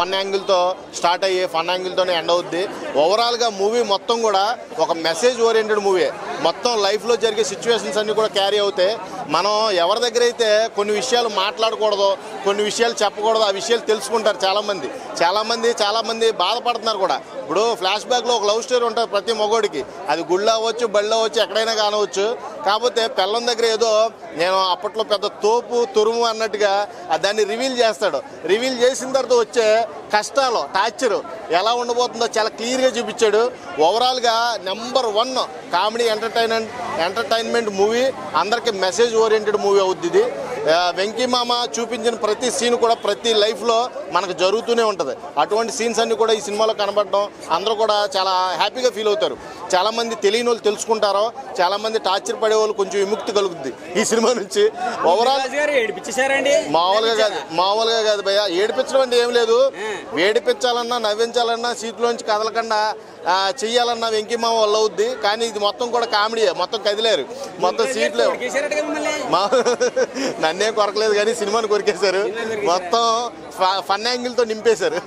Fun యాంగిల్తో start అయ్యి fun యాంగిల్తోనే end అవుద్ది. ఓవరాల్గా మూవీ మొత్తం కూడా ఒక మెసేజ్ ఓరియంటెడ్ మూవీ. మొత్తం లైఫ్లో జరిగే సిచ్యువేషన్స్ అన్నీ కూడా క్యారీ అవుతాయి. మనం ఎవరి దగ్గర అయితే కొన్ని విషయాలు మాట్లాడకూడదు, కొన్ని విషయాలు చెప్పకూడదు, ఆ విషయాలు తెలుసుకుంటారు చాలామంది బాధపడుతున్నారు కూడా. ఇప్పుడు ఫ్లాష్ బ్యాక్లో ఒక లవ్ స్టోరీ ఉంటుంది ప్రతి మగోడికి. అది గుళ్ళో అవ్వచ్చు, బళ్ళో అవ్వచ్చు, ఎక్కడైనా కానవచ్చు. కాకపోతే పెళ్ళం దగ్గర ఏదో నేను అప్పట్లో పెద్ద తోపు తురుము అన్నట్టుగా దాన్ని రివీల్ చేస్తాడు. రివీల్ చేసిన తర్వాత వచ్చే కష్టాలు, టార్చరు ఎలా ఉండబోతుందో చాలా క్లియర్గా చూపించాడు. ఓవరాల్గా #1 కామెడీ ఎంటర్టైన్మెంట్ మూవీ. అందరికీ మెసేజ్ ఓరియంటెడ్ మూవీ అవుద్ది ఇది. వెంకీ మామ చూపించిన ప్రతి సీన్ కూడా ప్రతి లైఫ్లో మనకు జరుగుతూనే ఉంటుంది. అటువంటి సీన్స్ అన్నీ కూడా ఈ సినిమాలో కనబడడం అందరూ కూడా చాలా హ్యాపీగా ఫీల్ అవుతారు. చాలామంది తెలియని వాళ్ళు తెలుసుకుంటారో, చాలామంది టార్చర్ పడే వాళ్ళు కొంచెం విముక్తి కలుగుద్ది ఈ సినిమా నుంచి. ఓవరాల్ మామూలుగా కాదు భయ్య, ఏడిపించడం అంటే ఏం లేదు. ఏడిపించాలన్నా, నవ్వించాలన్నా, సీట్లోంచి కదలకుండా చెయ్యాలన్నా వెంకీ మామ వల్ల అవుద్ది. కానీ ఇది మొత్తం కూడా కామెడీయే, మొత్తం కదిలేరు, మొత్తం సీట్లు. నన్నేం కొరకలేదు కానీ సినిమాని కొరికేశారు. మొత్తం ఫన్ యాంగిల్తో నింపేశారు.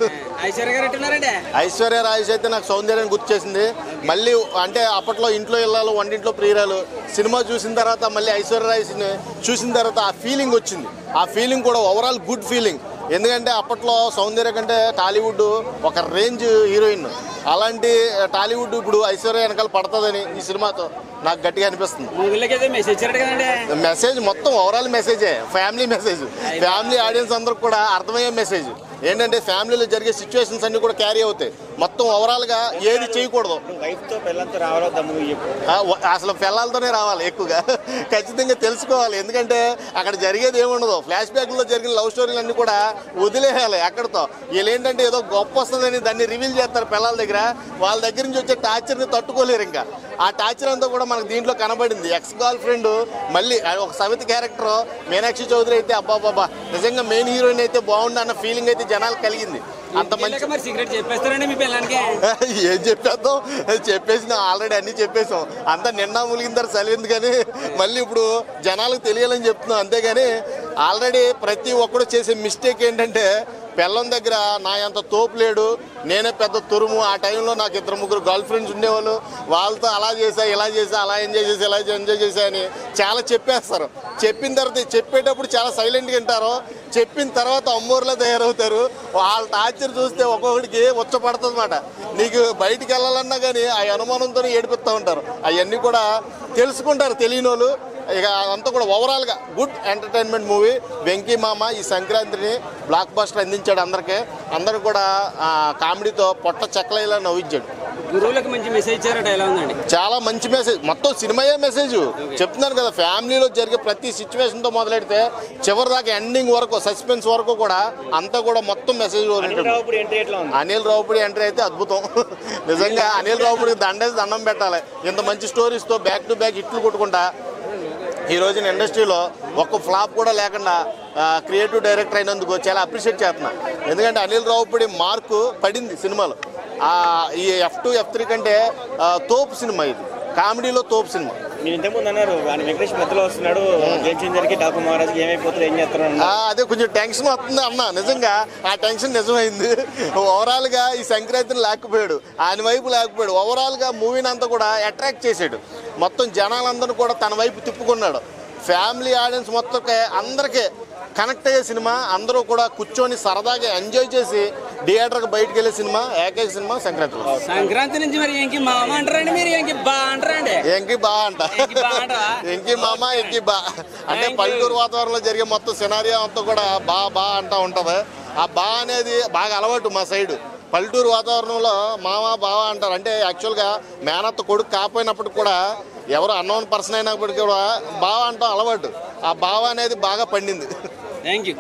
ఐశ్వర్య రాజేష్ అయితే నాకు సౌందర్యాన్ని గుర్తు చేసింది. మళ్ళీ అంటే అప్పట్లో ఇంట్లో ఇళ్ళాలు, వంటింట్లో ప్రియురాలు సినిమా చూసిన తర్వాత మళ్ళీ ఐశ్వర్య రాజేష్ని చూసిన తర్వాత ఆ ఫీలింగ్ వచ్చింది. ఆ ఫీలింగ్ కూడా ఓవరాల్ గుడ్ ఫీలింగ్. ఎందుకంటే అప్పట్లో సౌందర్య కంటే టాలీవుడ్ ఒక రేంజ్ హీరోయిన్. అలాంటి టాలీవుడ్ ఇప్పుడు ఐశ్వర్య వెనకాల పడుతుందని ఈ సినిమాతో నాకు గట్టిగా అనిపిస్తుంది. మెసేజ్ మొత్తం ఓవరాల్ మెసేజే, ఫ్యామిలీ మెసేజ్. ఫ్యామిలీ ఆడియన్స్ అందరికి కూడా అర్థమయ్యే మెసేజ్ ఏంటంటే ఫ్యామిలీలో జరిగే సిచ్యువేషన్స్ అన్ని కూడా క్యారీ అవుతాయి. మొత్తం ఓవరాల్గా ఏది చేయకూడదు. అసలు పిల్లలతోనే రావాలి ఎక్కువగా, ఖచ్చితంగా తెలుసుకోవాలి. ఎందుకంటే అక్కడ జరిగేది ఏముండదు. ఫ్లాష్ బ్యాక్లో జరిగిన లవ్ స్టోరీలు అన్నీ కూడా వదిలేయాలి అక్కడితో. వీళ్ళు ఏంటంటే ఏదో గొప్ప వస్తుందని దాన్ని రివీల్ చేస్తారు పిల్లల దగ్గర. వాళ్ళ దగ్గర నుంచి వచ్చే టార్చర్ని తట్టుకోలేరు. ఇంకా ఆ టార్చర్ అంతా కూడా మనకు దీంట్లో కనబడింది. ఎక్స్ గర్ల్ ఫ్రెండ్ మళ్ళీ ఒక సవితి క్యారెక్టర్ మీనాక్షి చౌదరి అయితే అబ్బాబాబా నిజంగా మెయిన్ హీరోయిన్ అయితే బాగుండు అన్న ఫీలింగ్ అయితే జనాలు కలిగింది. అంత మంచి ఏం చెప్పేద్దాం, చెప్పేసిన ఆల్రెడీ అన్నీ చెప్పేసాం. అంతా నిన్న ములిగిన తర్వాత చలివింది కానీ మళ్ళీ ఇప్పుడు జనాలకు తెలియాలని చెప్తున్నాం. అంతేగాని ఆల్రెడీ ప్రతి ఒక్కరు చేసే మిస్టేక్ ఏంటంటే పెళ్ళం దగ్గర నా అంత తోపు లేడు, నేనే పెద్ద తురుము. ఆ టైంలో నాకు 2-3 గర్ల్ ఫ్రెండ్స్ ఉండేవాళ్ళు, వాళ్ళతో అలా చేసా ఇలా చేసా, అలా ఎంజాయ్ చేసా ఇలా ఎంజాయ్ చేసా అని చాలా చెప్పేస్తారు. చెప్పిన తర్వాత చెప్పేటప్పుడు చాలా సైలెంట్గా వింటారు. చెప్పిన తర్వాత అమ్మోర్లా తయారవుతారు. వాళ్ళ టార్చర్ చూస్తే ఒక్కొక్కడికి ఉచ్చపడుతుంది అన్నమాట. నీకు బయటికి వెళ్ళాలన్నా కానీ ఆ అనుమానంతో ఏడిపిస్తూ ఉంటారు. అవన్నీ కూడా తెలుసుకుంటారు తెలియని వాళ్ళు. ఇక అంతా కూడా ఓవరాల్గా గుడ్ ఎంటర్టైన్మెంట్ మూవీ. వెంకీ మామ ఈ సంక్రాంతిని బ్లాక్ బస్టర్ అందించాడు అందరికీ. అందరూ కూడా కామెడీతో పొట్ట చెక్కలేలా నవ్వించాడు. గురువులకు మంచి మెసేజ్ ఇచ్చారట, ఎలా ఉందండి? చాలా మంచి మెసేజ్. మొత్తం సినిమాయే మెసేజ్ చెప్తున్నాను కదా. ఫ్యామిలీలో జరిగే ప్రతి సిచ్యువేషన్తో మొదలెడితే చివరి దాకా ఎండింగ్ వరకు, సస్పెన్స్ వరకు కూడా అంతా కూడా మొత్తం message oriented. Anil Ravipudi entry అయితే అద్భుతం. నిజంగా అనిల్ రావుపూడికి దండం పెట్టాలి. ఇంత మంచి స్టోరీస్తో బ్యాక్ టు బ్యాక్ హిట్లు కొట్టుకుంటా ఈ రోజున ఇండస్ట్రీలో ఒక్క ఫ్లాప్ కూడా లేకుండా క్రియేటివ్ డైరెక్టర్ అయినందుకు చాలా అప్రిషియేట్ చేస్తున్నా. ఎందుకంటే అనిల్ రావుపూడి మార్కు పడింది సినిమాలో. ఈ F2, F3 కంటే తోపు సినిమా ఇది, కామెడీలో తోపు సినిమా. మీరు ఇంతకుముందు అన్నారు వెంకటేష్ మధ్యలో వస్తున్నాడు, గేమ్ చేంజర్కి డాక్టర్ మహారాజ్కి ఏమైపోతుంది, ఏం చేస్తారు అదే కొంచెం టెన్షన్ వస్తుంది అన్న. నిజంగా ఆ టెన్షన్ నిజమైంది. ఓవరాల్గా ఈ సంక్రాంతిని లేకపోయాడు, ఆయన వైపు లేకపోయాడు. ఓవరాల్గా మూవీని అంతా కూడా అట్రాక్ట్ చేసాడు. మొత్తం జనాలందరూ కూడా తన వైపు తిప్పుకున్నాడు. ఫ్యామిలీ ఆడియన్స్ మొత్తం అందరికీ కనెక్ట్ అయ్యే సినిమా. అందరూ కూడా కూర్చొని సరదాగా ఎంజాయ్ చేసి థియేటర్కి బయటకు వెళ్ళే సినిమా ఏకైక సినిమా సంక్రాంతి నుంచి. మరి ఎంకి మామ అంటారండి మీరు? ఎంకి బా అంటారండి? ఎంకి బా అంట, ఎంకి మామ ఎంకి బా అంటే పల్లెటూరు వాతావరణంలో జరిగే మొత్తం సినారియో అంతా కూడా బా అంటూ ఉంటుంది. ఆ బా అనేది బాగా అలవాటు మా సైడు. పల్లెటూరు వాతావరణంలో మామ బావ అంటారు. అంటే యాక్చువల్గా మేనత్త కొడుకు కాకపోయినప్పటికి కూడా ఎవరు అన్నోన్ పర్సన్ అయినప్పటికీ కూడా బావ అంటాం అలవాటు. ఆ బావ అనేది బాగా పండింది. Thank you.